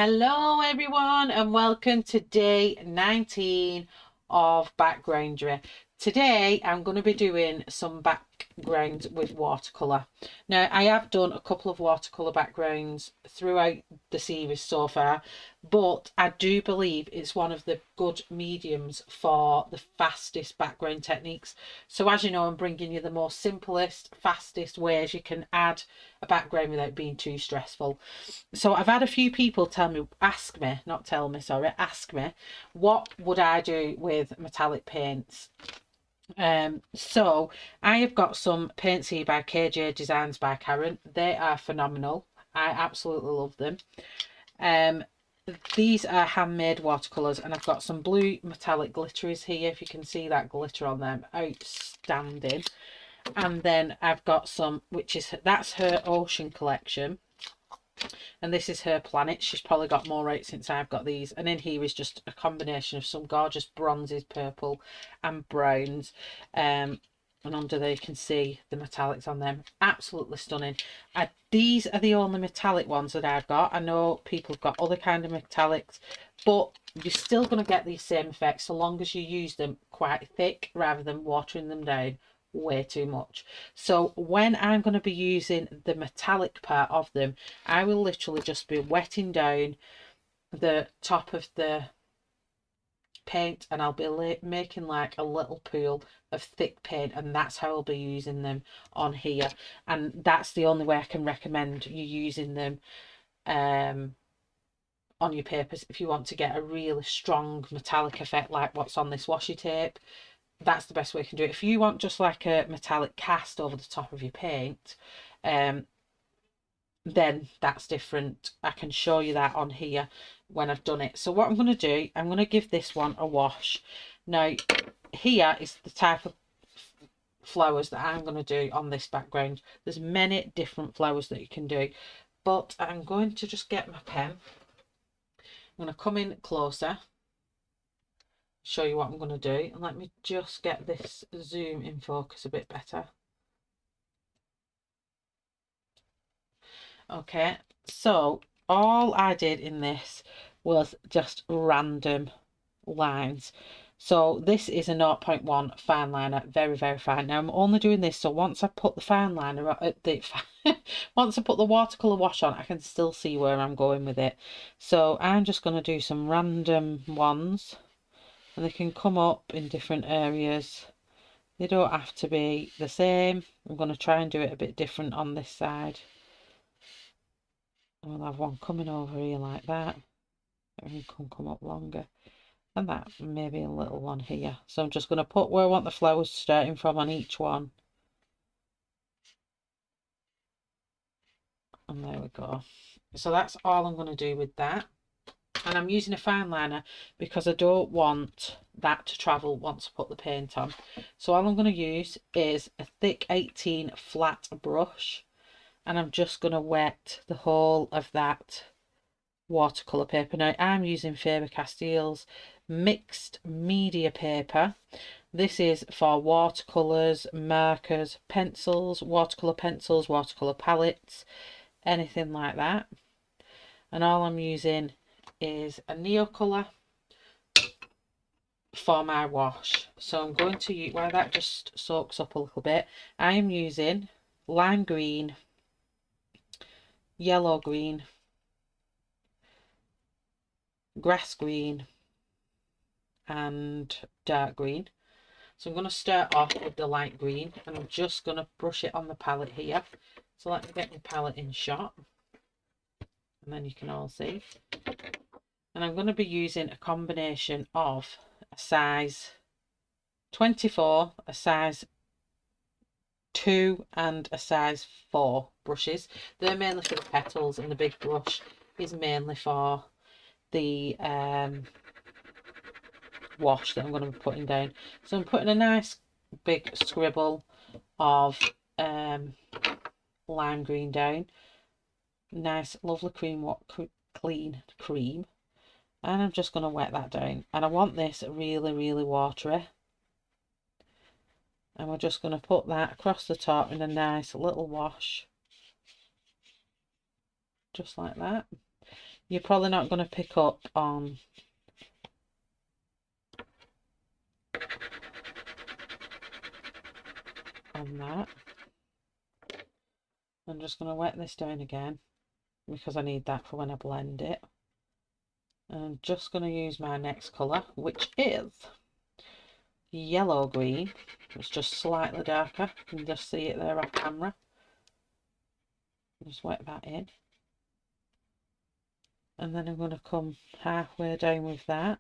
Hello everyone and welcome to day 19 of backgroundery. Today I'm going to be doing some backgrounds with watercolour. Now I have done a couple of watercolour backgrounds throughout the series so far, but I do believe it's one of the good mediums for the fastest background techniques. So as you know, I'm bringing you the most simplest, fastest ways you can add a background without being too stressful. So I've had a few people ask me, what would I do with metallic paints? So I have got some paints here by KJDesignBYKaren. They are phenomenal. I absolutely love them. These are handmade watercolours, and I've got some blue metallic glitteries here. If you can see that glitter on them, outstanding. And then I've got some, that's her ocean collection. And this is her planet. She's probably got more out since I've got these. And in here is just a combination of some gorgeous bronzes, purple and browns. And under there you can see the metallics on them. Absolutely stunning. These are the only metallic ones that I've got. I know people have got other kind of metallics, but you're still going to get these same effects so long as you use them quite thick rather than watering them down way too much. So when I'm going to be using the metallic part of them, I will literally just be wetting down the top of the paint, and I'll be making like a little pool of thick paint, and that's how I'll be using them on here. And that's the only way I can recommend you using them on your papers if you want to get a really strong metallic effect like what's on this washi tape. That's the best way you can do it. If you want just like a metallic cast over the top of your paint, then that's different. I can show you that on here when I've done it. So what I'm going to do, I'm going to give this one a wash. Now here is the type of flowers that I'm going to do on this background. There's many different flowers that you can do, but I'm going to just get my pen. I'm going to come in closer, show you what I'm going to do, and let me just get this zoom in focus a bit better. Okay, so all I did in this was just random lines. So this is a 0.1 fine liner, very fine. Now I'm only doing this so once I put the fine liner at the once I put the watercolor wash on, I can still see where I'm going with it. So I'm just going to do some random ones, and they can come up in different areas. They don't have to be the same. I'm going to try and do it a bit different on this side. We'll have one coming over here like that. It can come up longer. And that maybe a little one here. So I'm just going to put where I want the flowers starting from on each one. And there we go. So that's all I'm going to do with that. And I'm using a fine liner because I don't want that to travel once I put the paint on. So all I'm going to use is a thick 18 flat brush, and I'm just going to wet the whole of that watercolour paper. Now I'm using Faber Castell's mixed media paper. This is for watercolours, markers, pencils, watercolour palettes, anything like that. And all I'm using is a Neocolor for my wash. So I'm going to use, while that just soaks up a little bit, I am using lime green, yellow green, grass green and dark green. So I'm going to start off with the light green, and I'm just going to brush it on the palette here. So let me get my palette in shot, and then you can all see. And I'm going to be using a combination of a size 24, a size 2 and a size 4 brushes. They're mainly for the petals, and the big brush is mainly for the wash that I'm going to be putting down. So I'm putting a nice big scribble of lime green down. Nice lovely clean cream, and I'm just going to wet that down, and I want this really watery, and we're just going to put that across the top in a nice little wash, just like that. you're probably not going to pick up on that. I'm just going to wet this down again because I need that for when I blend it. And I'm just going to use my next colour, which is yellow green. It's just slightly darker. You can just see it there off camera. Just wet that in. And then I'm going to come halfway down with that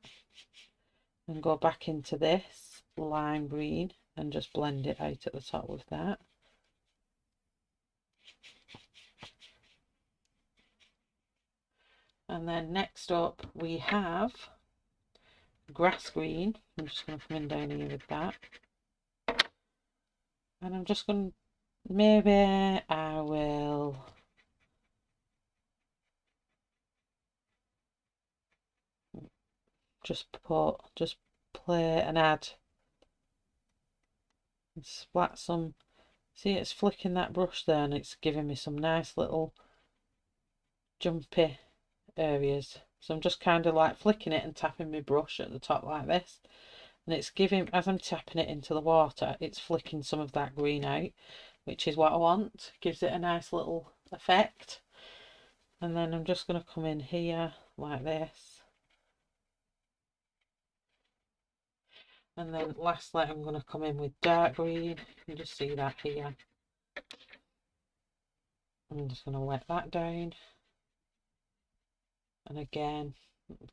and go back into this lime green and just blend it out at the top with that. And then next up we have grass green. I'm just going to come in down here with that. And I'm just going to, maybe I will just play and add and splat some. See, it's flicking that brush there and it's giving me some nice little jumpy areas. So I'm just kind of like flicking it and tapping my brush at the top like this, and it's giving, as I'm tapping it into the water, it's flicking some of that green out, which is what I want. Gives it a nice little effect. And then I'm just going to come in here like this, and then lastly I'm going to come in with dark green. You can just see that here. I'm just going to wet that down, and again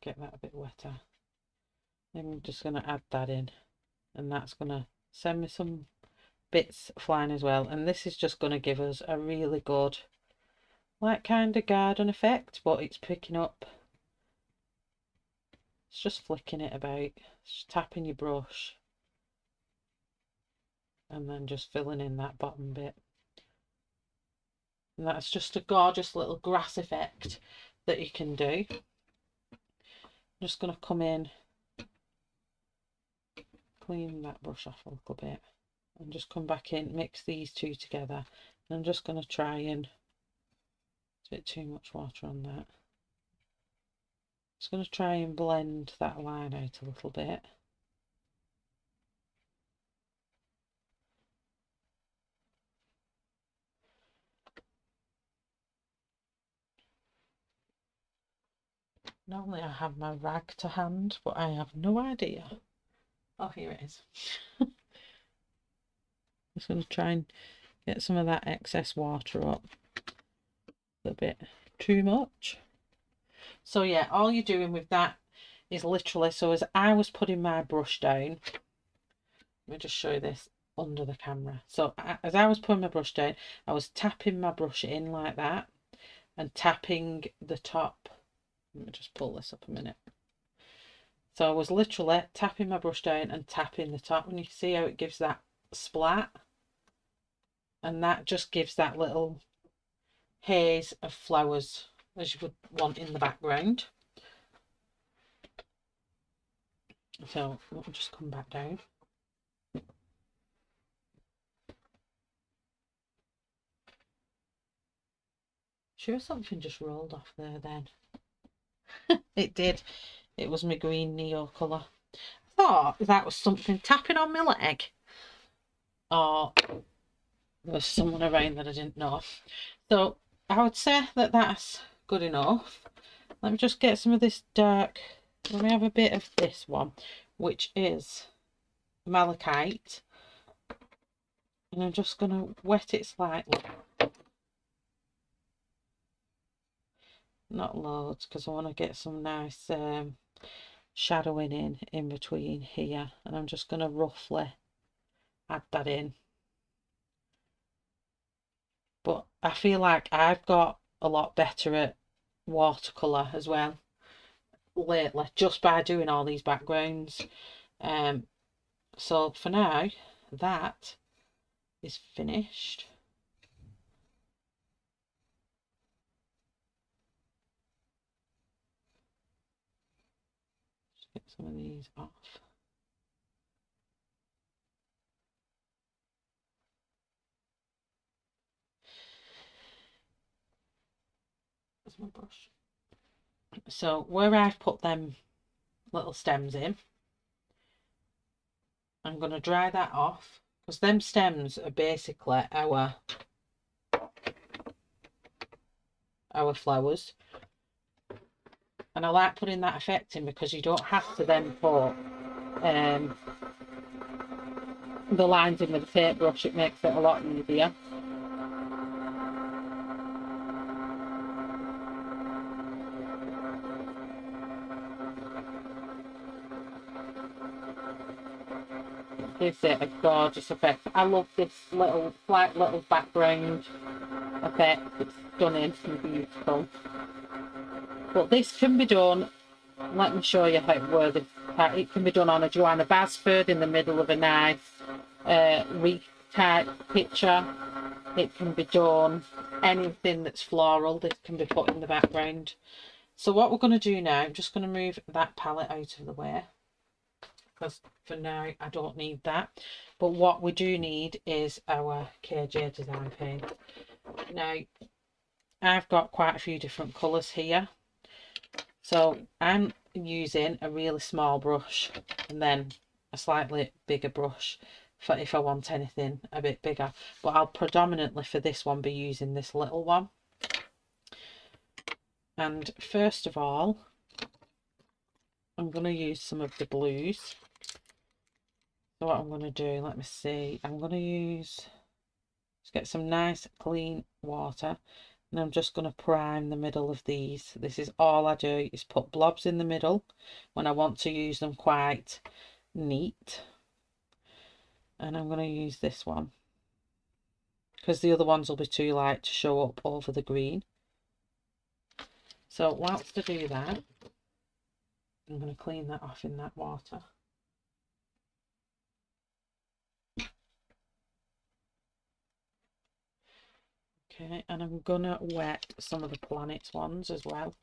get that a bit wetter. I'm just going to add that in, and that's going to send me some bits flying as well. And this is just going to give us a really good like kind of garden effect, but it's picking up, it's just flicking it about, just tapping your brush and then just filling in that bottom bit. And that's just a gorgeous little grass effect that you can do. I'm just going to come in, clean that brush off a little bit, and just come back in, mix these two together. And I'm just going to try and, it's a bit too much water on that. Just going to try and blend that line out a little bit. Normally I have my rag to hand, but I have no idea. Oh, here it is. Just going to try and get some of that excess water up. A bit too much. So yeah, all you're doing with that is literally, so as I was putting my brush down, let me just show you this under the camera. So as I was putting my brush down, I was tapping my brush in like that and tapping the top. Let me just pull this up a minute. So I was literally tapping my brush down and tapping the top, and you see how it gives that splat, and that just gives that little haze of flowers as you would want in the background. So we'll just come back down. Sure, something just rolled off there then. It did. It was my green Neocolor. I thought that was something tapping on my leg, or there was someone around that I didn't know. So I would say that that's good enough. Let me just get some of this dark. Let me have a bit of this one, which is malachite, and I'm just going to wet it slightly. Not loads, because I want to get some nice shadowing in between here, and I'm just going to roughly add that in. But I feel like I've got a lot better at watercolour as well lately, just by doing all these backgrounds. So for now, that is finished. Just get some of these off. Where's my brush? So where I've put them little stems in, I'm going to dry that off, because them stems are basically our flowers. And I like putting that effect in because you don't have to then put the lines in with the paintbrush. It makes it a lot easier. It gives it a gorgeous effect. I love this little, slight little background effect. It's stunning and beautiful. But this can be done, let me show you where it can be done on a Joanna Basford in the middle of a nice wreath type picture. It can be done anything that's floral that can be put in the background. So what we're going to do now, I'm just going to move that palette out of the way, because for now I don't need that. But what we do need is our KJDesign paint. Now I've got quite a few different colours here, so I'm using a really small brush and then a slightly bigger brush for if I want anything a bit bigger, but I'll predominantly for this one be using this little one. And first of all, I'm going to use some of the blues. So what I'm going to do, let me see, I'm going to just get some nice clean water, and I'm just going to prime the middle of these. This is all I do, is put blobs in the middle when I want to use them quite neat. And I'm going to use this one because the other ones will be too light to show up over the green. So whilst I do that, I'm going to clean that off in that water. Okay, and I'm going to wet some of the planets ones as well.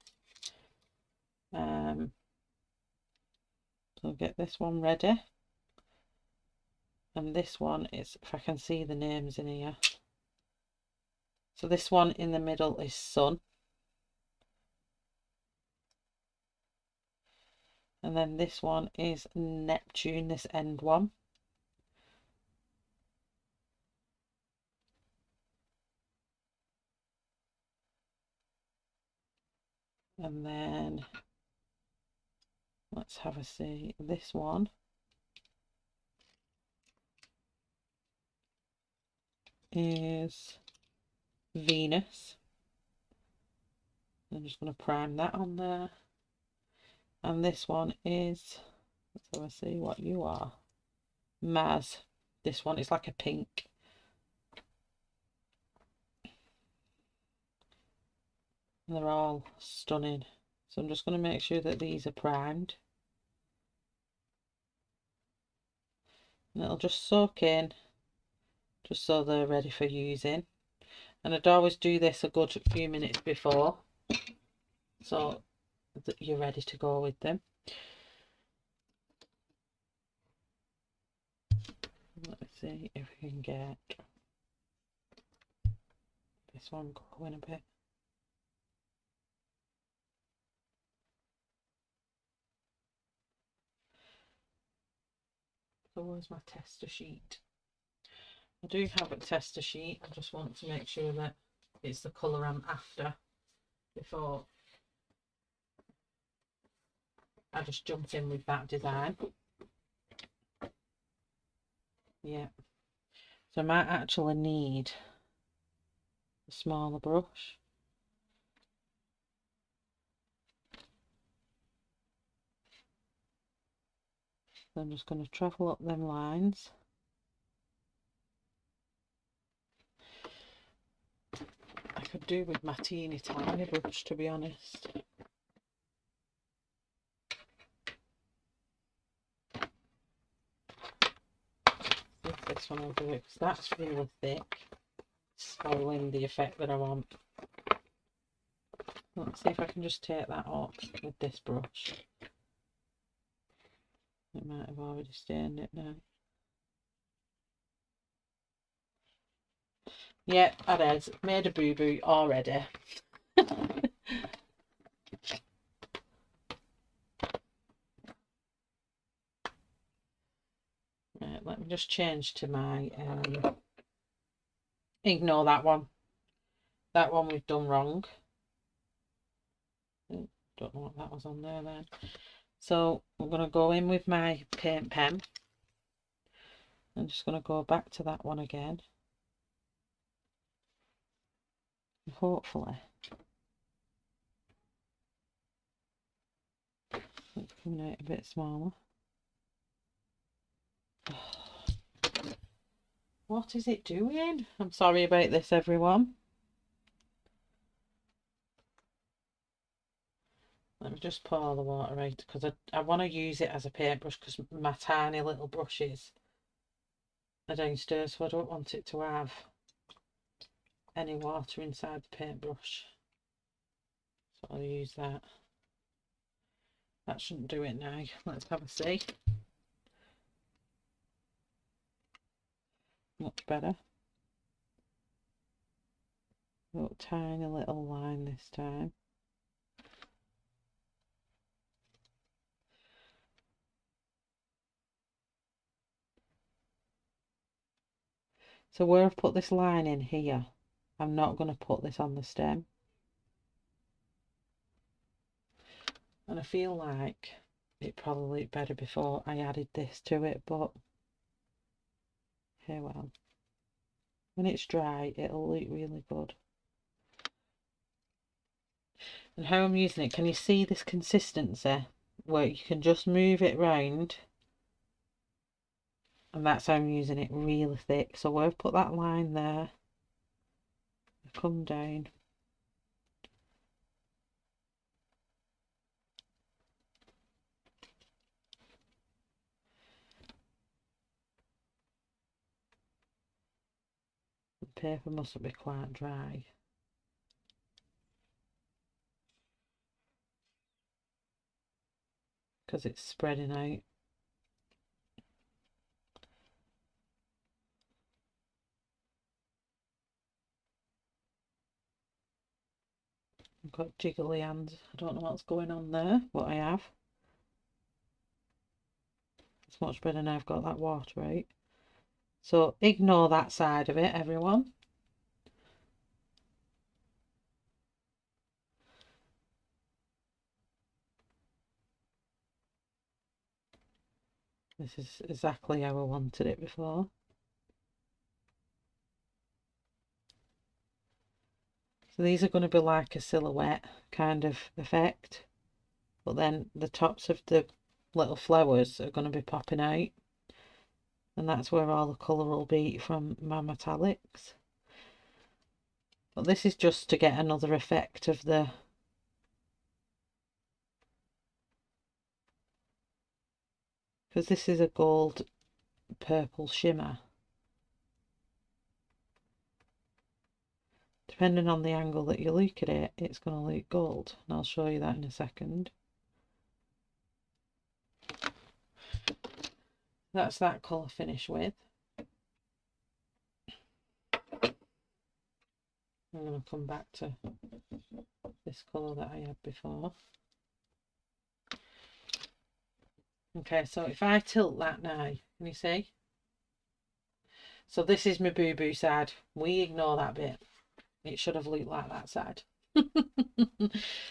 So get this one ready. And this one is, if I can see the names in here. So this one in the middle is Sun. And then this one is Neptune, this end one. And then let's have a see, this one is Venus. I'm just going to prime that on there. And this one is, let's have a see what you are, Mars. This one is like a pink. And they're all stunning. So I'm just going to make sure that these are primed. And it'll just soak in, just so they're ready for using. And I'd always do this a good few minutes before, so that you're ready to go with them. Let me see if we can get this one going a bit. So where's my tester sheet? I do have a tester sheet. I just want to make sure that it's the colour I'm after before I just jump in with that design. Yeah. So I might actually need a smaller brush. So I'm just going to travel up them lines. I could do with my teeny tiny brush, to be honest. See if this one will do it, because that's really thick. Spoiling the effect that I want. Let's see if I can just take that up with this brush. It might have already stained it now. Yep, I did. Made a boo-boo already. me just change to my ignore that one. That one we've done wrong. Don't know what that was on there then. So I'm going to go in with my paint pen. I'm just going to go back to that one again. And hopefully it's coming out a bit smaller. What is it doing? I'm sorry about this, everyone. Let me just pour the water out because I want to use it as a paintbrush because my tiny little brushes are downstairs, so I don't want it to have any water inside the paintbrush. So I'll use that. That shouldn't do it now. Let's have a see. Much better. Oh, tiny little line this time. So where I've put this line in here, I'm not going to put this on the stem. And I feel like it probably looked better before I added this to it, but hey well. When it's dry, it'll look really good. And how I'm using it, can you see this consistency? Where you can just move it round. And that's how I'm using it, really thick. So where I've put that line there, I come down. The paper mustn't be quite dry. Because it's spreading out. I've got jiggly hands. I don't know what's going on there, but I have. It's much better now I've got that water out. So ignore that side of it, everyone. This is exactly how I wanted it before. So these are going to be like a silhouette kind of effect. But then the tops of the little flowers are going to be popping out. And that's where all the colour will be from my metallics. But this is just to get another effect of the because this is a gold purple shimmer. Depending on the angle that you look at it, it's going to look gold. And I'll show you that in a second. That's that colour finish with. I'm going to come back to this colour that I had before. Okay, so if I tilt that now, can you see? So this is my boo-boo side. We ignore that bit. It should have looked like that side.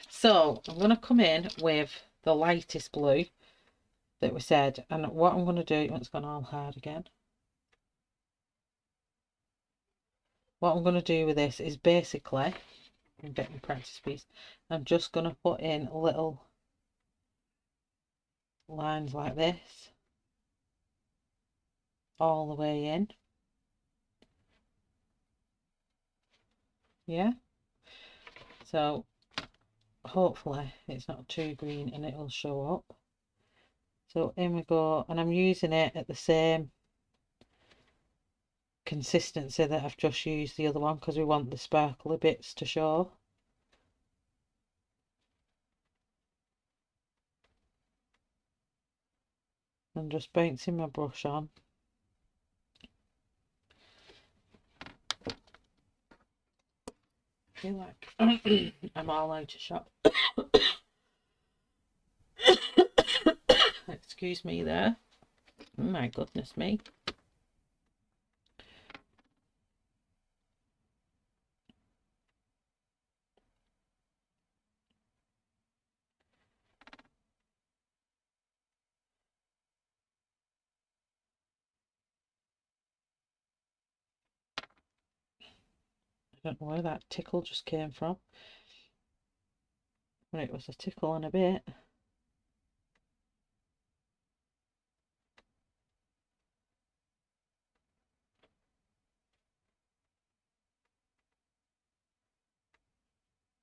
So I'm going to come in with the lightest blue that we said. And what I'm going to do, it's gone all hard again. What I'm going to do with this is basically, I'm getting my practice piece, I'm just going to put in little lines like this all the way in. Yeah, so hopefully it's not too green and it will show up. So in we go, and I'm using it at the same consistency that I've just used the other one because we want the sparkly bits to show. I'm just bouncing my brush on. I feel like I'm all out of shot. Excuse me there. Oh my goodness me. don't know where that tickle just came from, but it was a tickle and a bit.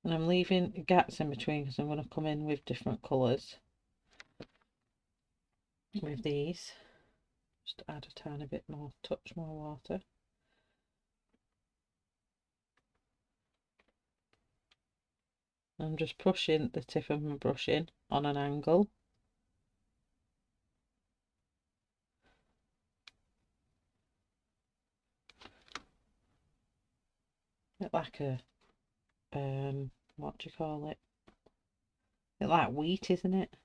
And I'm leaving gaps in between because I'm going to come in with different colours with these. Just add a tiny bit more, touch more water. I'm just pushing the tip of my brush in on an angle. Bit like a, what do you call it? Bit like wheat, isn't it?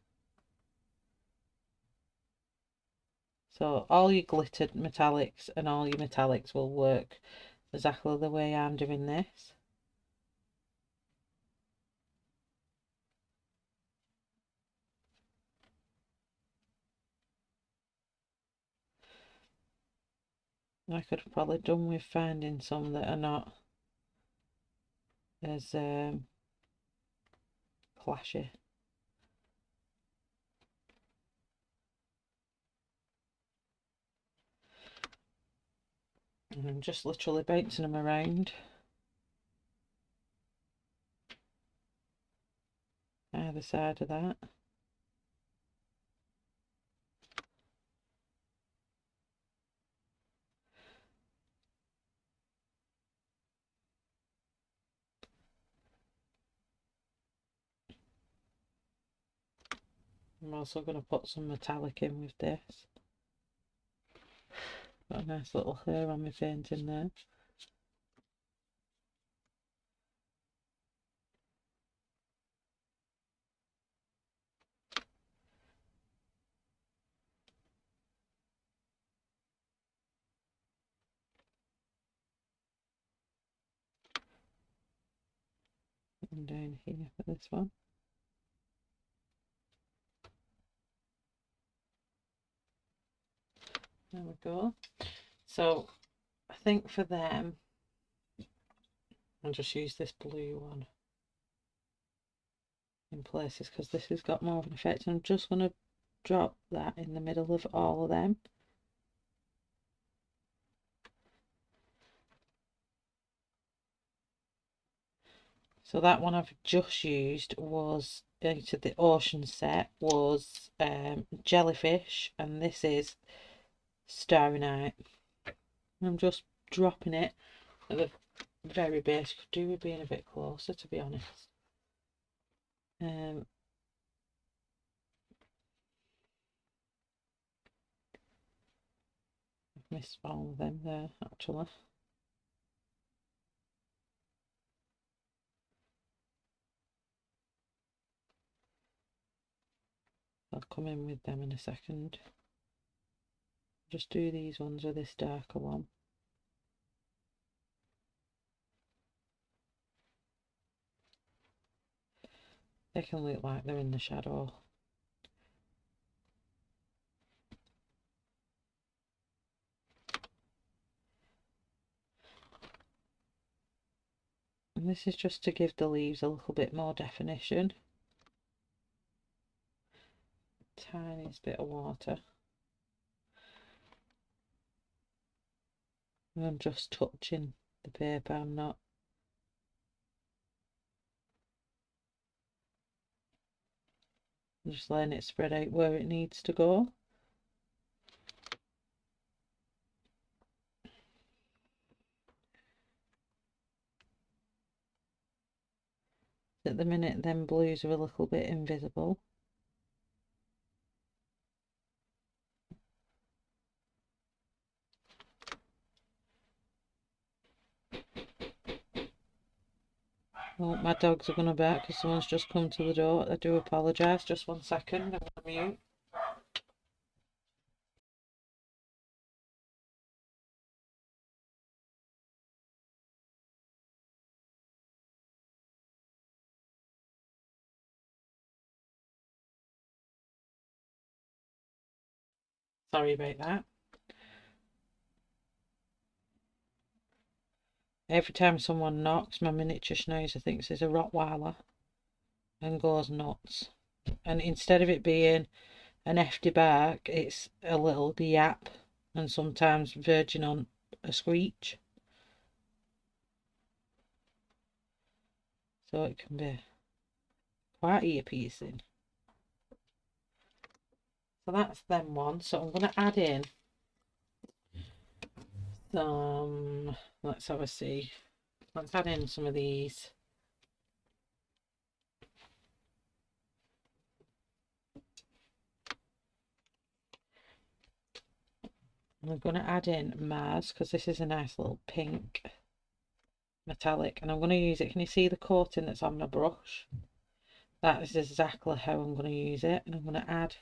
So all your glittered metallics and all your metallics will work exactly the way I'm doing this. I could have probably done with finding some that are not as flashy. And I'm just literally bouncing them around. Either side of that. I'm also going to put some metallic in with this. Got a nice little hair on my painting there. And down here for this one. There we go. So I think for them, I'll just use this blue one in places because this has got more of an effect. And I'm just going to drop that in the middle of all of them. So that one I've just used was out of the ocean set was jellyfish, and this is starry night. I'm just dropping it at the very base. Could do with being a bit closer, to be honest. I've missed all of them there actually. I'll come in with them in a second. Just do these ones with this darker one. They can look like they're in the shadow. And this is just to give the leaves a little bit more definition. Tiniest bit of water. And I'm just touching the paper, I'm not just letting it spread out where it needs to go. At the minute them blues are a little bit invisible. Oh, my dogs are going to bark because someone's just come to the door. I do apologise. Just 1 second. I'm going to mute. Sorry about that. Every time someone knocks, my miniature schnauzer thinks there's a Rottweiler and goes nuts. And instead of it being an hefty bark, it's a little yap and sometimes verging on a screech. So it can be quite ear-piercing. So that's them one. So I'm going to add in some, let's have a see. Let's add in some of these. I'm going to add in Mars because this is a nice little pink metallic, and I'm going to use it. Can you see the coating that's on my brush? That is exactly how I'm going to use it, and I'm going to add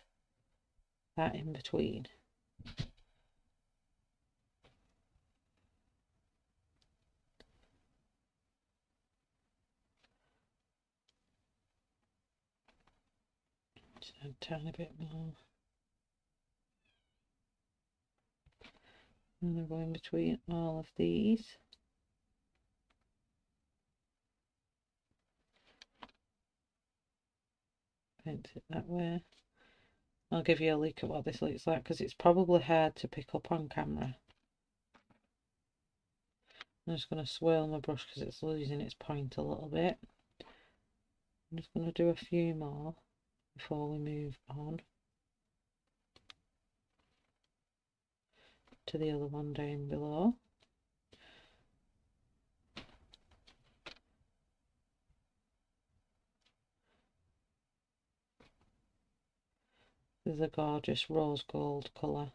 that in between. Just a tiny bit more. And I'm going between all of these. Paint it that way. I'll give you a look at what this looks like because it's probably hard to pick up on camera. I'm just going to swirl my brush because it's losing its point a little bit. I'm just going to do a few more before we move on to the other one down below. This is a gorgeous rose gold colour.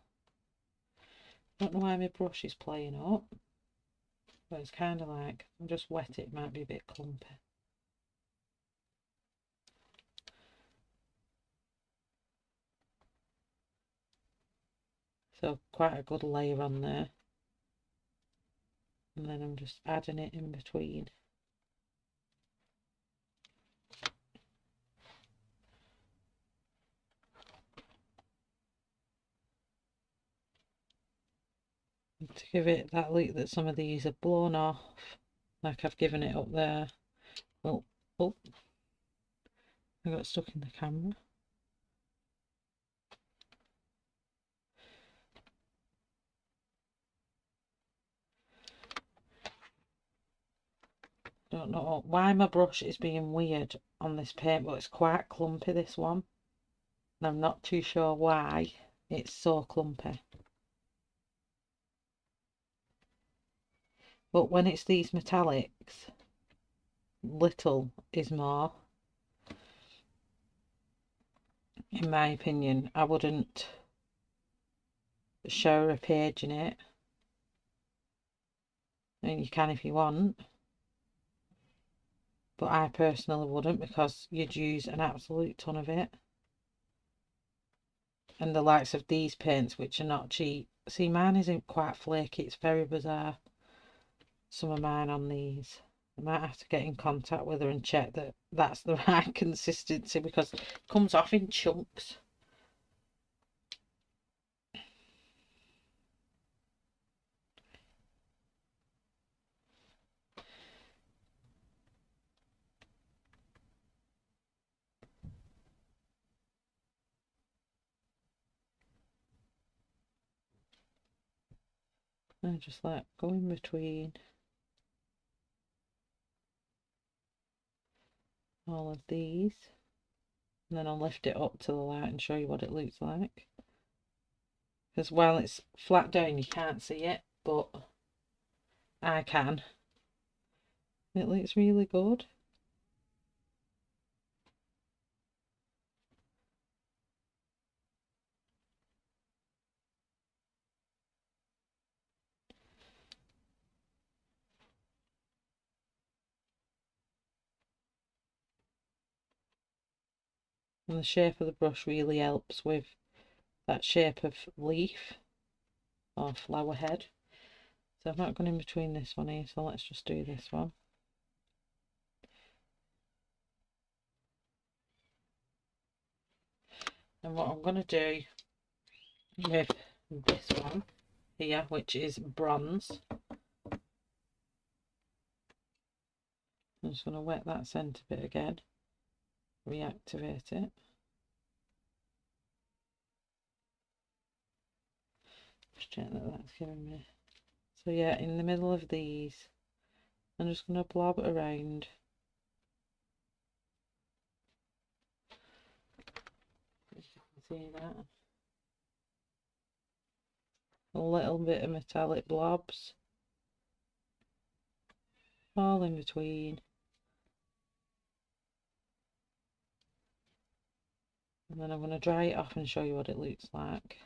I don't know why my brush is playing up, but it's kind of like, I'll just wet it, might be a bit clumpy. So quite a good layer on there. And then I'm just adding it in between. To give it that look that some of these are blown off, like I've given it up there. Oh, oh, I got stuck in the camera. Don't know why my brush is being weird on this paint, but it's quite clumpy, this one. And I'm not too sure why it's so clumpy. But when it's these metallics, little is more. In my opinion, I wouldn't show a page in it. And you can if you want. But I personally wouldn't, because you'd use an absolute ton of it. And the likes of these paints, which are not cheap. See, mine isn't quite flaky. It's very bizarre. Some of mine on these. I might have to get in contact with her and check that that's the right consistency, because it comes off in chunks. I just like go in between all of these, and then I'll lift it up to the light and show you what it looks like. Because while it's flat down you can't see it, but I can. It looks really good. And the shape of the brush really helps with that shape of leaf or flower head. So I've not gone in between this one here, so let's just do this one. And what I'm going to do with this one here, which is bronze, I'm just going to wet that centre bit again, reactivate it. Just check that that's giving me. So yeah, in the middle of these, I'm just going to blob around. See that? A little bit of metallic blobs. All in between. And then I'm going to dry it off and show you what it looks like.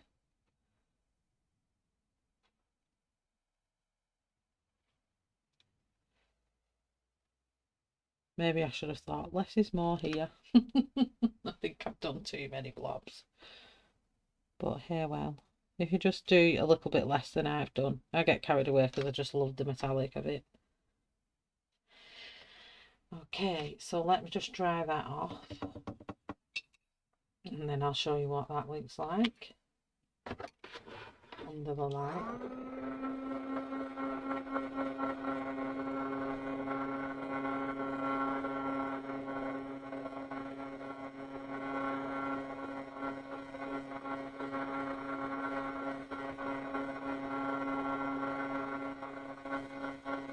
Maybe I should have thought less is more here. I think I've done too many blobs. But here, well, if you just do a little bit less than I've done, I get carried away because I just love the metallic of it. Okay, so let me just dry that off. And then I'll show you what that looks like under the light.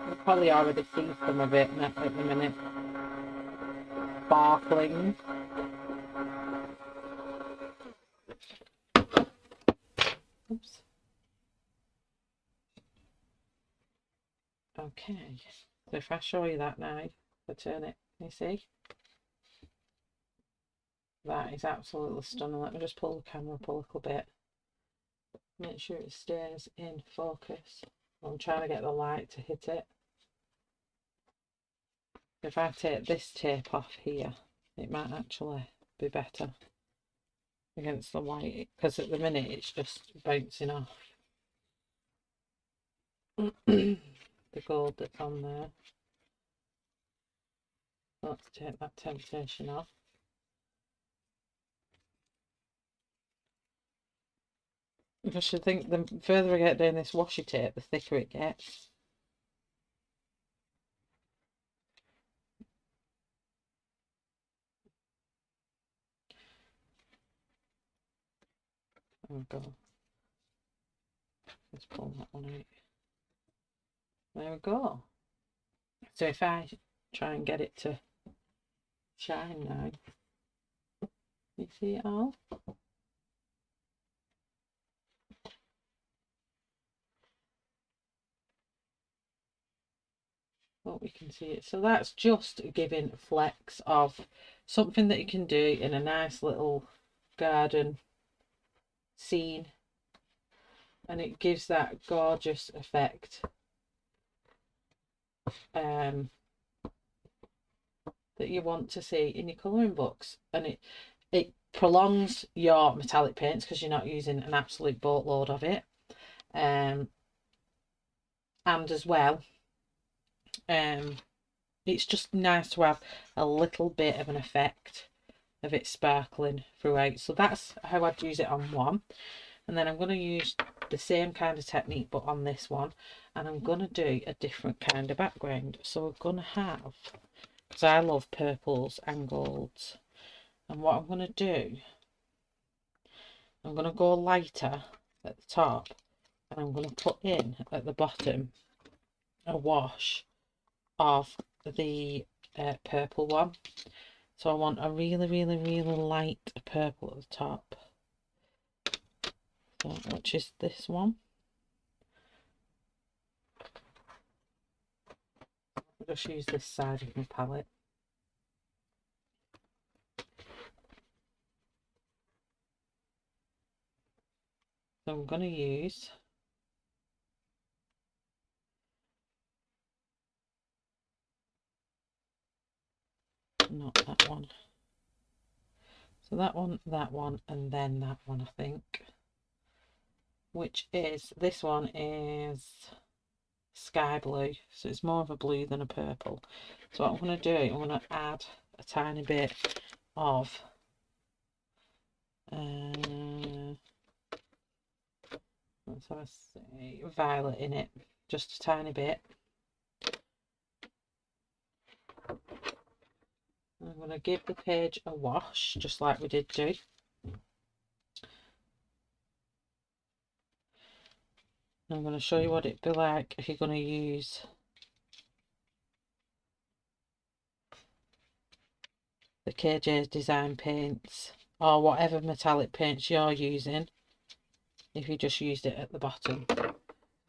You probably already see some of it at the minute. Sparkling. Oops. Okay, so if I show you that now, I turn it, you see? That is absolutely stunning. Let me just pull the camera up a little bit. Make sure it stays in focus. I'm trying to get the light to hit it. If I take this tape off here, it might actually be better against the light, because at the minute it's just bouncing off the gold that's on there. Let's take that temptation off. I should think the further I get down this washi tape, the thicker it gets. There we go. Let's pull that one out. There we go. So if I try and get it to shine now, you see it all? Hope we can see it. So that's just giving flecks of something that you can do in a nice little garden scene, and it gives that gorgeous effect that you want to see in your colouring books. And it prolongs your metallic paints because you're not using an absolute boatload of it, and as well it's just nice to have a little bit of an effect of it sparkling throughout. So that's how I'd use it on one. And then I'm going to use the same kind of technique but on this one, and I'm going to do a different kind of background. So we're going to have, because I love purples and golds, and what I'm going to do, I'm going to go lighter at the top, and I'm going to put in at the bottom a wash of the purple one. So I want a really, really, really light purple at the top, so, which is this one. I'll just use this side of my palette. So I'm going to use not that one. So that one, and then that one, I think. Which is, this one is sky blue. So it's more of a blue than a purple. So what I'm going to do, I'm going to add a tiny bit of let's have a say, violet in it. Just a tiny bit. I'm going to give the page a wash, just like we did do. I'm going to show you what it'd be like if you're going to use the KJDesign paints, or whatever metallic paints you're using, if you just used it at the bottom.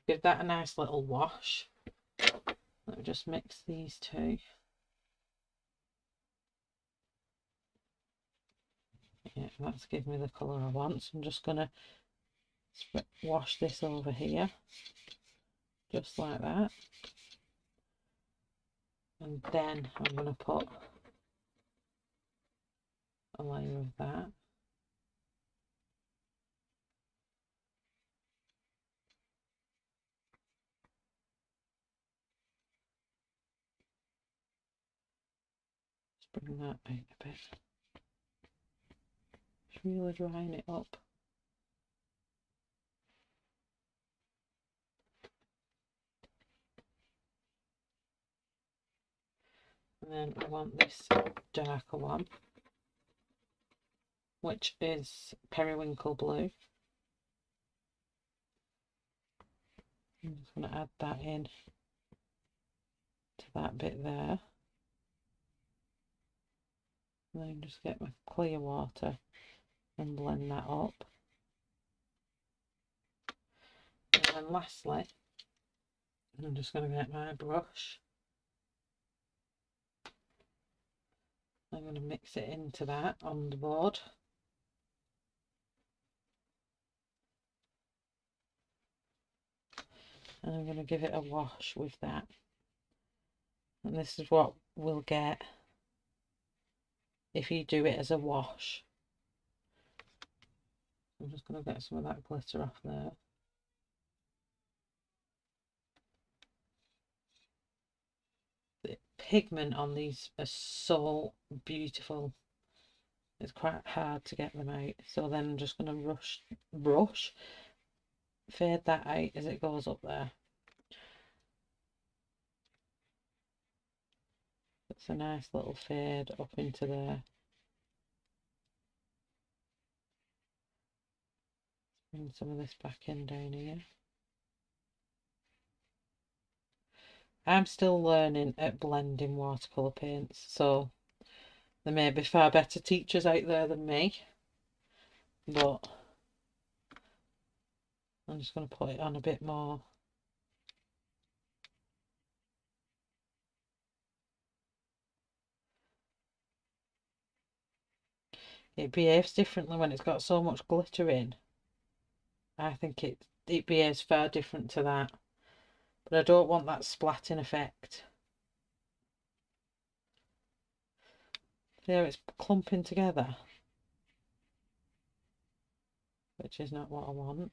Give that a nice little wash. Let me just mix these two. Yeah, that's given me the colour I want. So I'm just going to wash this over here, just like that. And then I'm going to put a layer of that. Just bring that out a bit. Just really drying it up. And then I want this darker one, which is periwinkle blue. I'm just going to add that in to that bit there. And then just get my clear water and blend that up. And then lastly, I'm just going to get my brush. I'm going to mix it into that on the board. And I'm going to give it a wash with that. And this is what we'll get if you do it as a wash. I'm just going to get some of that glitter off there. The pigment on these are so beautiful. It's quite hard to get them out. So then I'm just going to fade that out as it goes up there. It's a nice little fade up into there. Bring some of this back in down here. I'm still learning at blending watercolour paints, so there may be far better teachers out there than me, but I'm just going to put it on a bit more. It behaves differently when it's got so much glitter in. I think it behaves far different to that, but I don't want that splatting effect. There, it's clumping together, which is not what I want.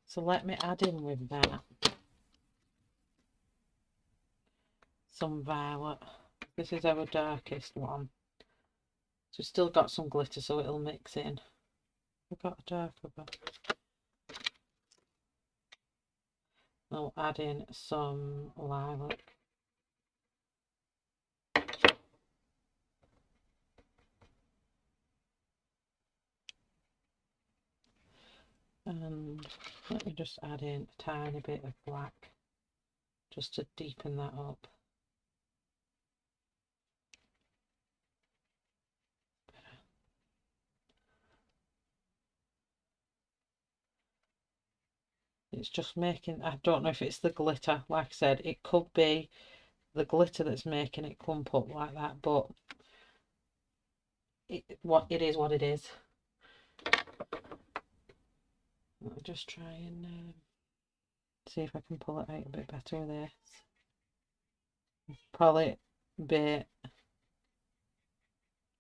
So let me add in with that some violet. This is our darkest one. So we've still got some glitter, so it'll mix in. We've got a darker one. I'll add in some lilac. And let me just add in a tiny bit of black, just to deepen that up. It's just making, I don't know if it's the glitter, like I said, it could be the glitter that's making it clump up like that, but it is what it is. I'll just try and see if I can pull it out a bit better with this. Probably a bit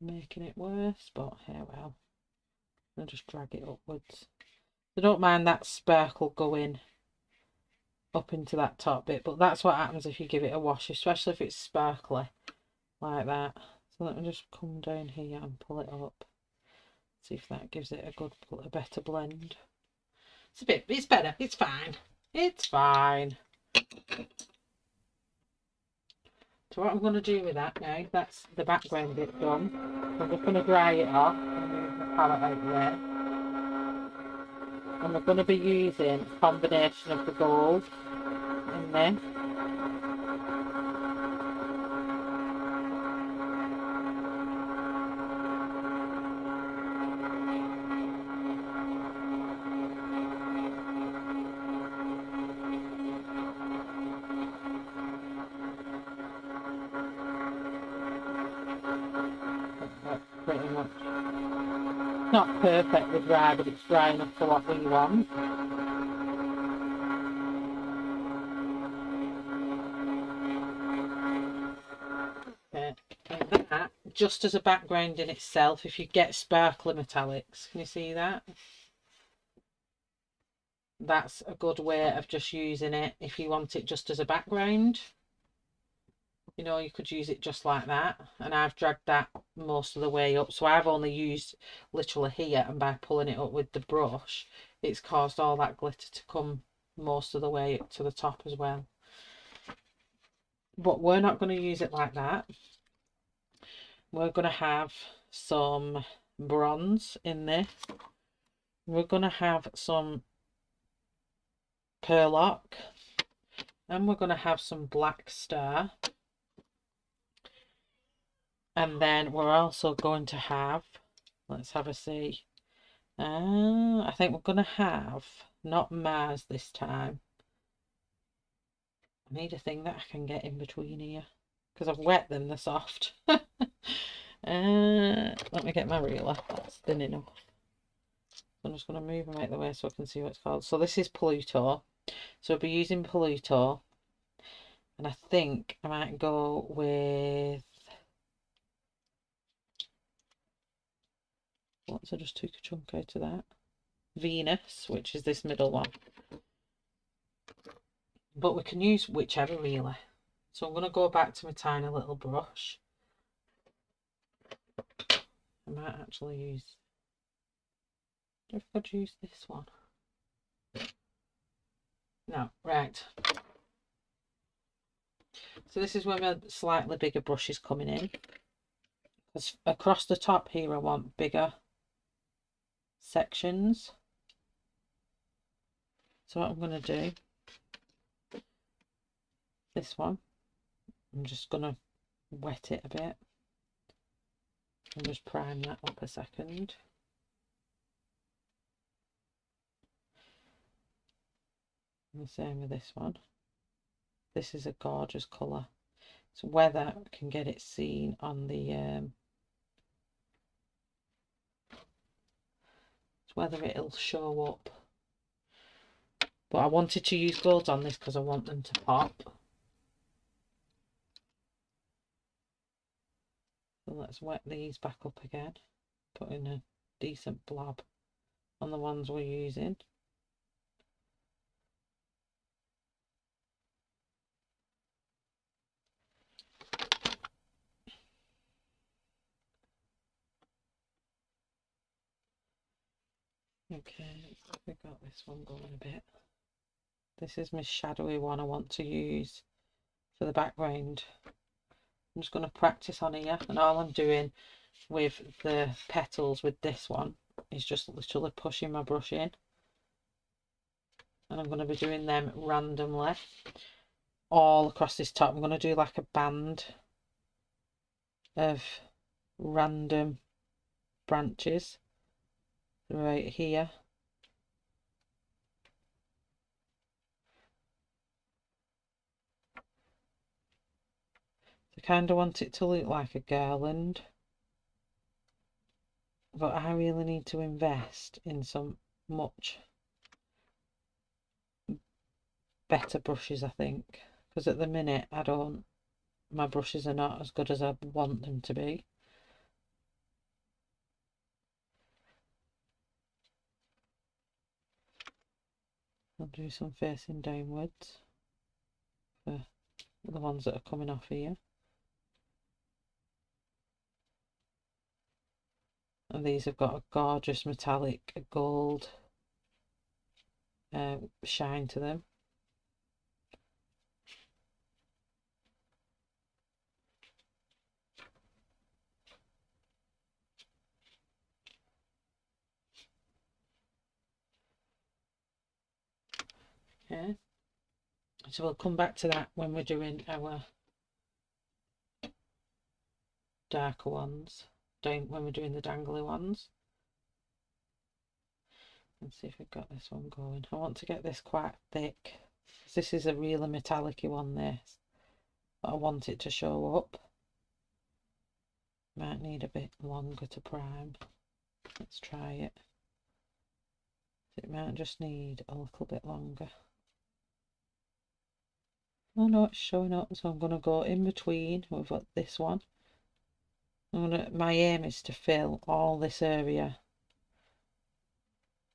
making it worse, but here, well, I'll just drag it upwards. I don't mind that sparkle going up into that top bit, but that's what happens if you give it a wash, especially if it's sparkly like that. So let me just come down here and pull it up, see if that gives it a better blend. It's better, it's fine, it's fine. So what I'm going to do with that now, that's the background bit done. So I'm just going to dry it off and move the palette out of the way. And we're going to be using a combination of the gold in this. Pretty much. It's not perfectly dry, but it's dry enough for what we want. Okay. And that, just as a background in itself, if you get sparkly metallics, can you see that? That's a good way of just using it if you want it just as a background. You know, you could use it just like that, and I've dragged that most of the way up, so I've only used literally here, and by pulling it up with the brush it's caused all that glitter to come most of the way up to the top as well. But we're not going to use it like that. We're going to have some bronze in this. We're going to have some Perlock, and we're going to have some Black Star. And then we're also going to have, let's have a see. I think we're going to have, not Mars this time. I need a thing that I can get in between here, because I've wet them, they're soft. Let me get my ruler, that's thin enough. I'm just going to move them out of the way so I can see what it's called. So this is Pluto. So I'll be using Pluto. And I think I might go with... I just took a chunk out of that. Venus, which is this middle one. But we can use whichever really. So I'm going to go back to my tiny little brush. I might actually use... I don't know if I'd use this one. No, right. So this is where my slightly bigger brush is coming in. Because across the top here I want bigger sections. So what I'm going to do, this one, I'm just going to wet it a bit and just prime that up a second. And the same with this one. This is a gorgeous colour. So whether I can get it seen on the it's whether it'll show up. But I wanted to use golds on this because I want them to pop. So let's wet these back up again. Put in a decent blob on the ones we're using. Okay, we got this one going a bit. This is my shadowy one I want to use for the background. I'm just going to practice on here, and all I'm doing with the petals with this one is just literally pushing my brush in, and I'm going to be doing them randomly all across this top. I'm going to do like a band of random branches right here. I kind of want it to look like a garland, but I really need to invest in some much better brushes, I think, because at the minute my brushes are not as good as I want them to be. I'll do some facing downwards for the ones that are coming off here. And these have got a gorgeous metallic gold shine to them. Okay, so we'll come back to that when we're doing our darker ones, when we're doing the dangly ones. Let's see if we've got this one going. I want to get this quite thick. This is a really metallic-y one, this, but I want it to show up. Might need a bit longer to prime. Let's try it. It might just need a little bit longer. Oh no, it's showing up, so I'm going to go in between with this one. My aim is to fill all this area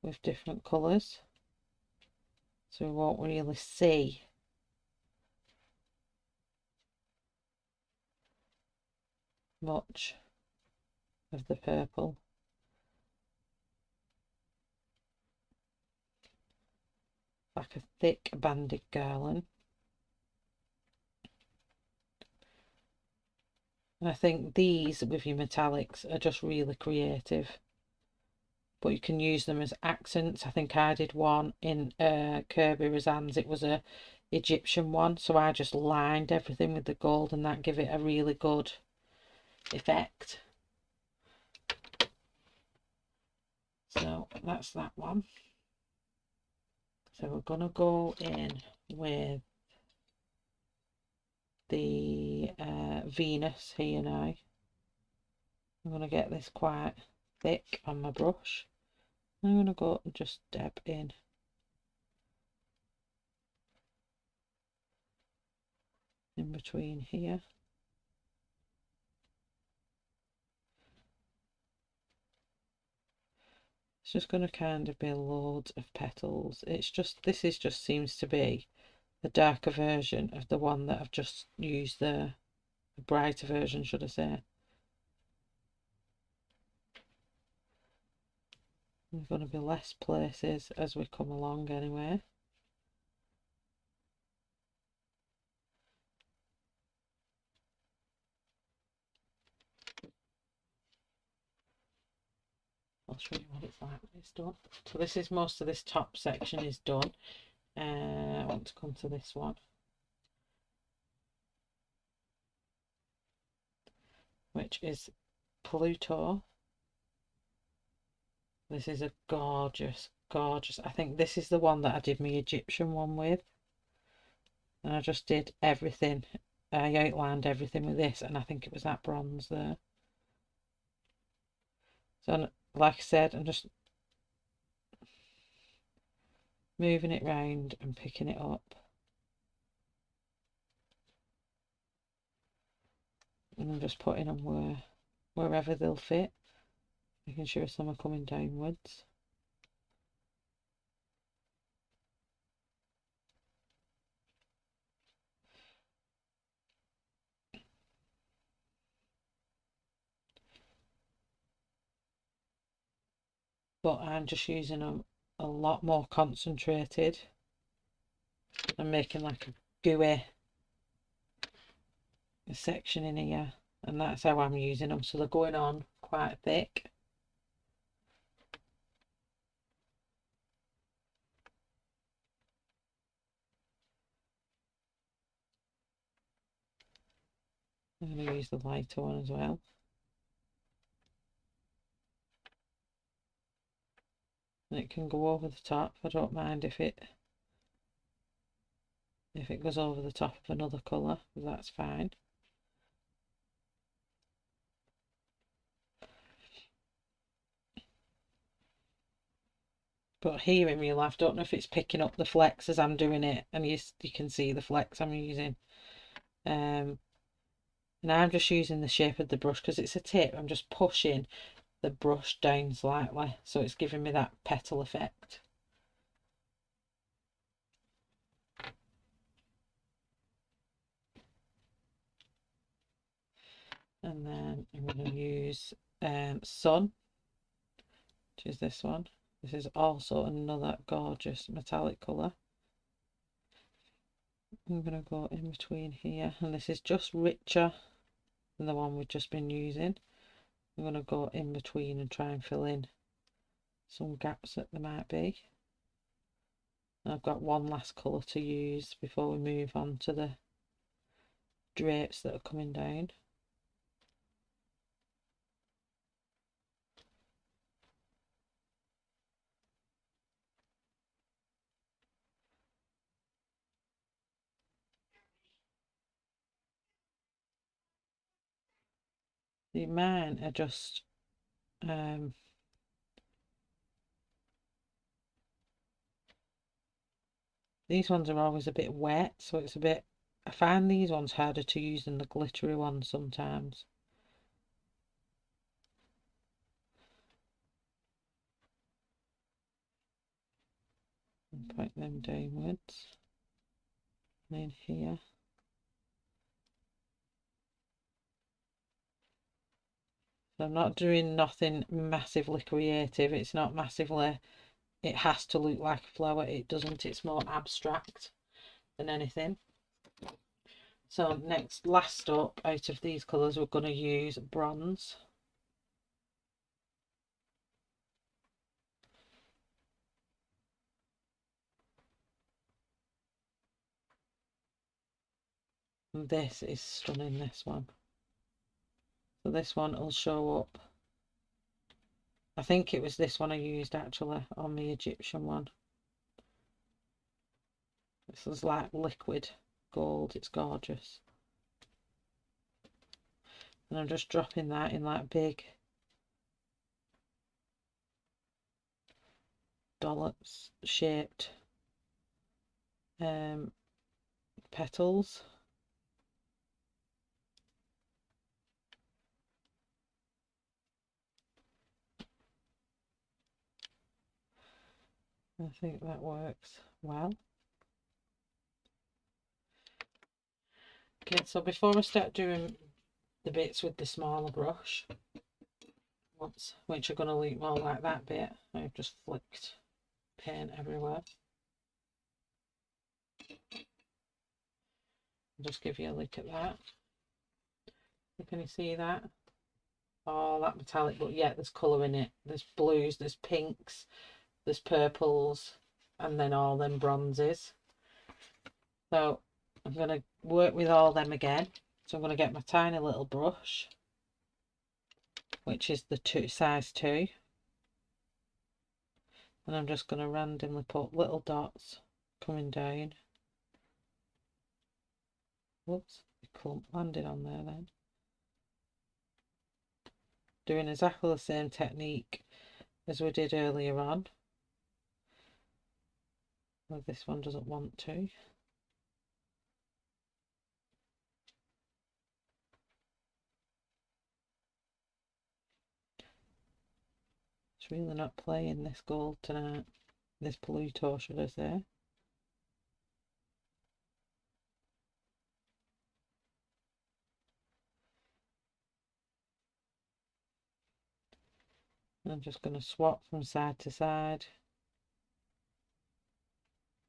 with different colours, so we won't really see much of the purple. Like a thick banded garland. And I think these with your metallics are just really creative, but you can use them as accents. I think I did one in Kirby Razan's. It was a Egyptian one, so I just lined everything with the gold, and that gave it a really good effect. So that's that one. So we're gonna go in with the Venus here now. I'm going to get this quite thick on my brush. I'm going to go and just dab in between here. It's just going to kind of be loads of petals. It's just, this is just seems to be the darker version of the one that I've just used there. The brighter version, should I say. There's going to be less places as we come along anyway. I'll show you what it's like when it's done. So this is, most of this top section is done. I want to come to this one, which is Pluto. This is a gorgeous, gorgeous. I think this is the one that I did my Egyptian one with. And I just did everything. I outlined everything with this, and I think it was that bronze there. So, like I said, I'm just moving it round and picking it up. And I'm just putting them wherever they'll fit. Making sure some are coming downwards. But I'm just using them a lot more concentrated. I'm making like a gooey section in here, and that's how I'm using them. So they're going on quite thick. I'm going to use the lighter one as well. And it can go over the top. I don't mind if it goes over the top of another colour, that's fine. But here in real life, I don't know if it's picking up the flex as I'm doing it, and you can see the flex I'm using. And I'm just using the shape of the brush because it's a tip. I'm just pushing the brush down slightly, so it's giving me that petal effect. And then I'm going to use Sun, which is this one. This is also another gorgeous metallic colour. I'm going to go in between here, and this is just richer than the one we've just been using. I'm going to go in between and try and fill in some gaps that there might be. I've got one last colour to use before we move on to the drapes that are coming down. Mine are just these ones are always a bit wet, so it's a bit, I find these ones harder to use than the glittery ones sometimes. And point them downwards. And in here. So I'm not doing nothing massively creative. It's not massively, it has to look like a flower. It doesn't. It's more abstract than anything. So next, last up out of these colours, we're going to use bronze. And this is stunning, this one. So this one will show up. I think it was this one I used actually on the Egyptian one. This is like liquid gold. It's gorgeous. And I'm just dropping that in like big dollops shaped petals. I think that works well. Okay, so before I start doing the bits with the smaller brush, which are going to look more like that bit, I've just flicked paint everywhere. I'll just give you a look at that. Can you see that? Oh, that metallic, but yeah, there's colour in it. There's blues, there's pinks, there's purples, and then all them bronzes. So I'm going to work with all them again. So I'm going to get my tiny little brush, which is the size 2. And I'm just going to randomly put little dots coming down. Whoops, a clump landed on there then. Doing exactly the same technique as we did earlier on. Well, this one doesn't want to. It's really not playing this gold tonight. This Pluto, should I say. I'm just going to swap from side to side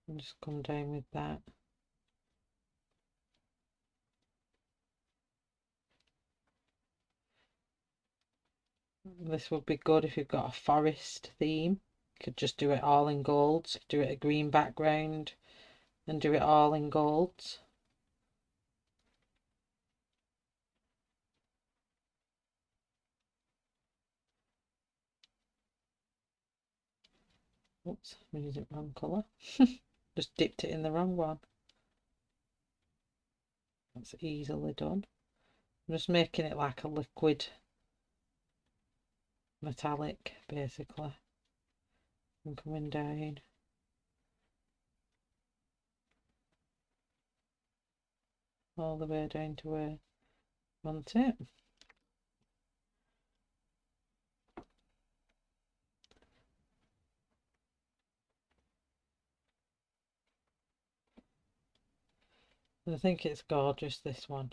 and just come down with that. This would be good if you've got a forest theme. You could just do it all in golds. Do it a green background and do it all in golds. Oops, I'm using the wrong colour. Just dipped it in the wrong one. That's easily done. I'm just making it like a liquid metallic, basically. I'm coming down. All the way down to where I want it. I think it's gorgeous, this one.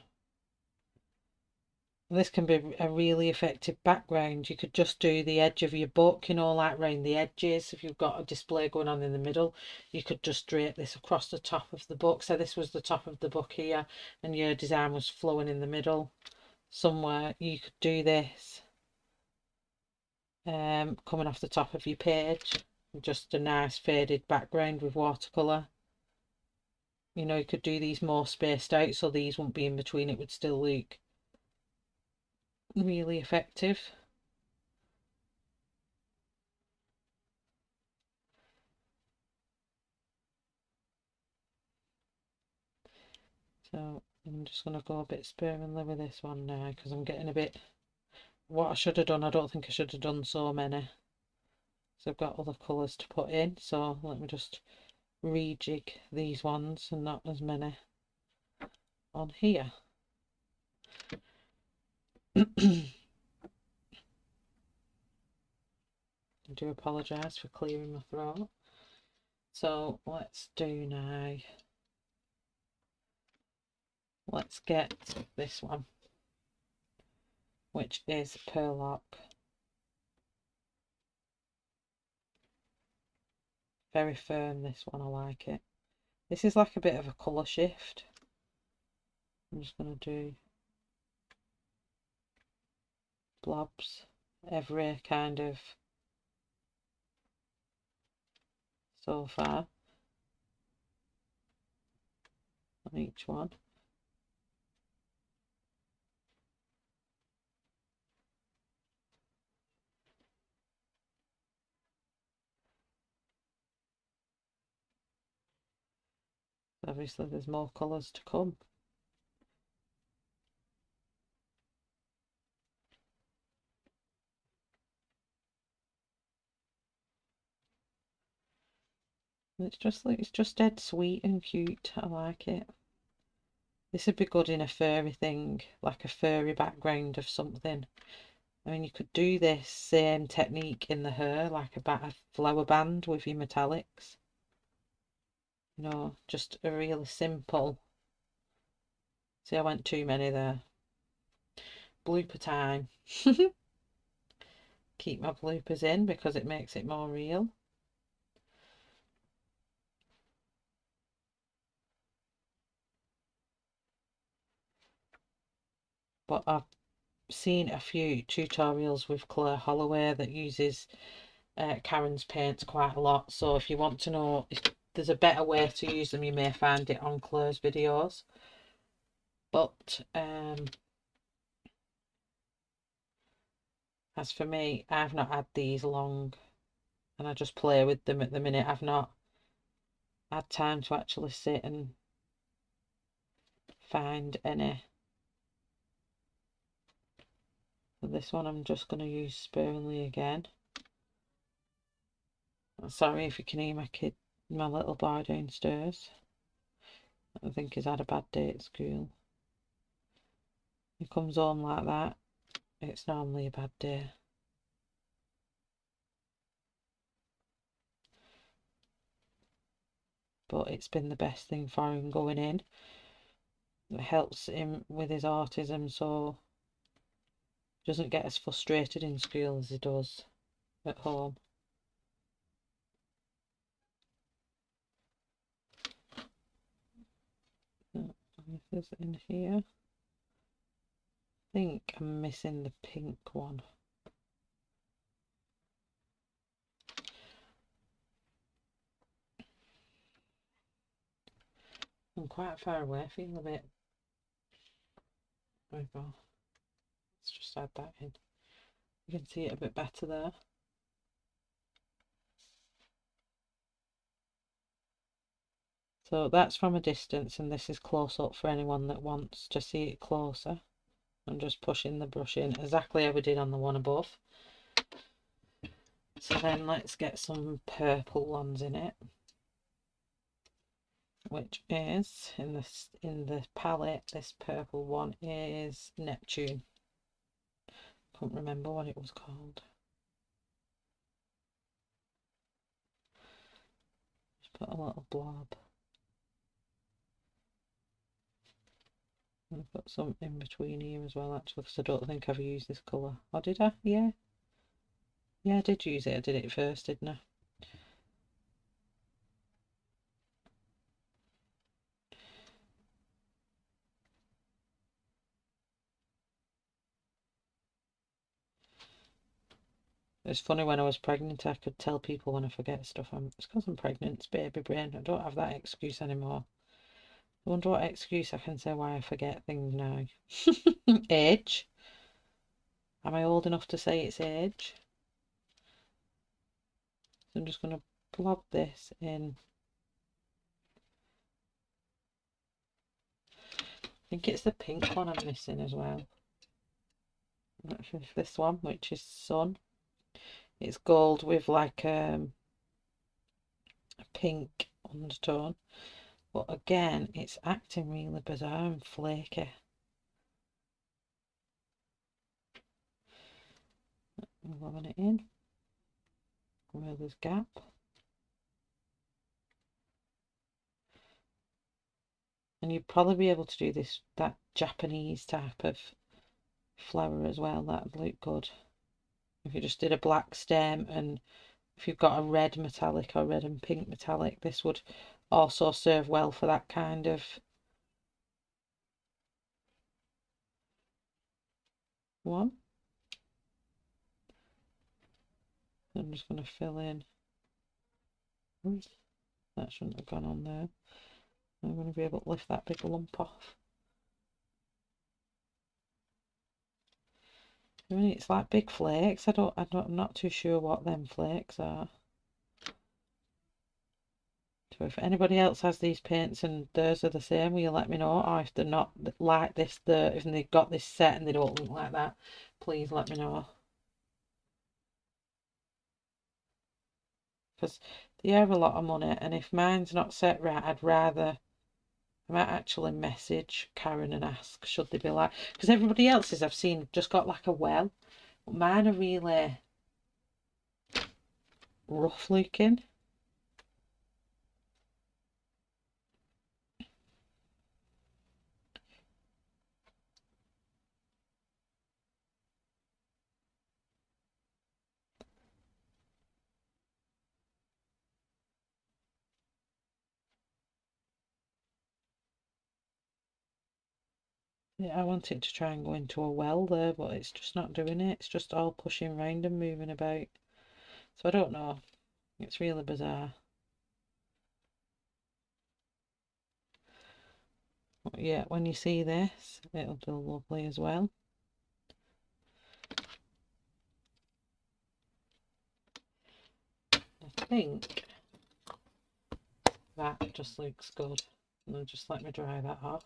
This can be a really effective background. You could just do the edge of your book, you know, like around the edges. If you've got a display going on in the middle, you could just drape this across the top of the book. So this was the top of the book here, and your design was flowing in the middle somewhere. You could do this coming off the top of your page, just a nice faded background with watercolour. You know, you could do these more spaced out so these won't be in between, it would still look really effective. So I'm just going to go a bit sparingly with this one now because I'm getting a bit, what I should have done, I don't think I should have done so many. So I've got other colours to put in, so let me just rejig these ones and not as many on here. I do apologise for clearing my throat. So let's do now, let's get this one, which is Pearlock. Very firm, this one, I like it. This is like a bit of a colour shift. I'm just going to do blobs every kind of so far on each one. Obviously there's more colours to come. It's just dead sweet and cute. I like it. This would be good in a furry thing, like a furry background of something. I mean, you could do this same technique in the hair, like a flower band with your metallics. You know, just a really simple. See, I went too many there. Blooper time. Keep my bloopers in because it makes it more real. But I've seen a few tutorials with Claire Holloway that uses Karen's paints quite a lot, so if you want to know if there's a better way to use them, you may find it on Claire's videos. But as for me, I've not had these long and I just play with them at the minute. I've not had time to actually sit and find any. For this one I'm just going to use sparingly again. Sorry if you can hear my little boy downstairs. I think he's had a bad day at school. He comes home like that, it's normally a bad day. But it's been the best thing for him going in. It helps him with his autism, so he doesn't get as frustrated in school as he does at home. If there's in here, I think I'm missing the pink one. I'm quite far away, feel a bit. There we go. Let's just add that in. You can see it a bit better there. So that's from a distance, and this is close up for anyone that wants to see it closer. I'm just pushing the brush in exactly how we did on the one above. So then let's get some purple ones in it, which is in the palette. This purple one is Neptune. Can't remember what it was called. Just put a little blob. I've got some in between here as well, actually, because I don't think I've used this colour. Or did I? Yeah. Yeah, I did use it. I did it first, didn't I? It's funny, when I was pregnant I could tell people when I forget stuff. It's because I'm pregnant, it's baby brain. I don't have that excuse anymore. I wonder what excuse I can say why I forget things now. Age. Am I old enough to say it's age? So I'm just going to blob this in. I think it's the pink one I'm missing as well. This one, which is Sun. It's gold with like a pink undertone. But again, it's acting really bizarre and flaky. I'm rubbing it in where there's gap. And you'd probably be able to do this, that Japanese type of flower as well. That'd look good. If you just did a black stem, and if you've got a red metallic or red and pink metallic, this would also serve well for that kind of one. I'm just going to fill in. Oops, that shouldn't have gone on there. I'm going to be able to lift that big lump off. I mean, it's like big flakes. I'm not too sure what them flakes are. So if anybody else has these paints and theirs are the same, will you let me know? Or if they're not like this, if they've got this set and they don't look like that, please let me know. Because they are a lot of money, and if mine's not set right, I might actually message Karen and ask, should they be like, because everybody else's I've seen just got like a well, but mine are really rough looking. Yeah, I want it to try and go into a well there, but it's just not doing it. It's just all pushing round and moving about. So I don't know. It's really bizarre. But yeah, when you see this, it'll do lovely as well. I think that just looks good. And just let me dry that off.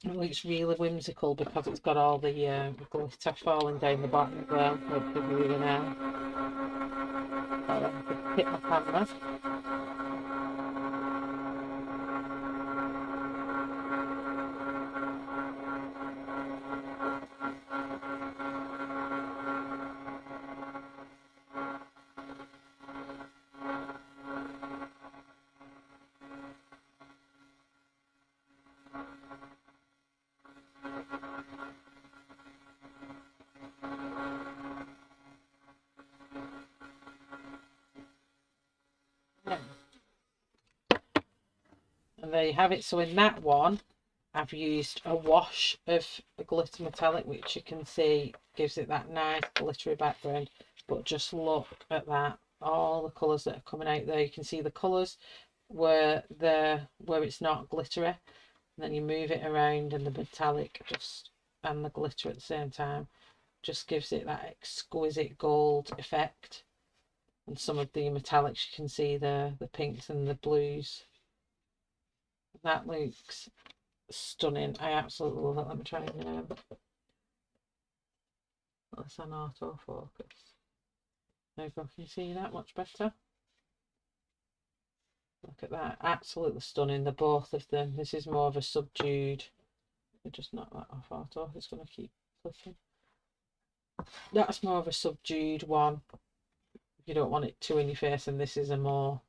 It looks really whimsical because it's got all the glitter falling down the bottom as well. Looks really nice. Alright, I can hit my camera. And there you have it. So in that one, I've used a wash of a glitter metallic, which you can see gives it that nice glittery background. But just look at that, all the colours that are coming out there. You can see the colours where it's not glittery, and then you move it around, and the metallic and the glitter at the same time just gives it that exquisite gold effect. And some of the metallics, you can see the pinks and the blues. That looks stunning. I absolutely love it. Let me try and let's on autofocus. There you go. Can you see that much better? Look at that. Absolutely stunning. The both of them. This is more of a subdued. Just knock that off auto. It's going to keep clicking. That's more of a subdued one. You don't want it too in your face, and this is a more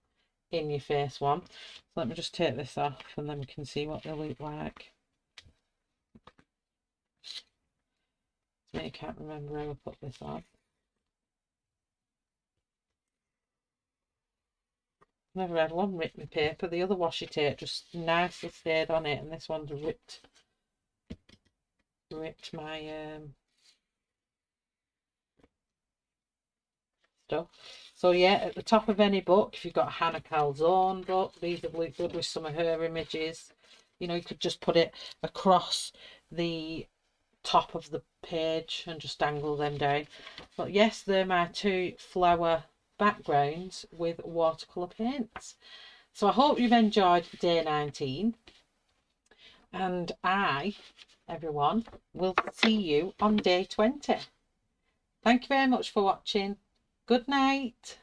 in your face one. So let me just take this off, and then we can see what they look like. I can't remember how I put this on. Never had one ripped my paper. The other washi tape just nicely stayed on it, and this one's ripped my stuff. So yeah, at the top of any book, if you've got Hannah Calzone book, these would look good with some of her images. You know, you could just put it across the top of the page and just dangle them down. But yes, they're my 2 flower backgrounds with watercolour paints. So I hope you've enjoyed day 19, and everyone, will see you on day 20. Thank you very much for watching. Good night.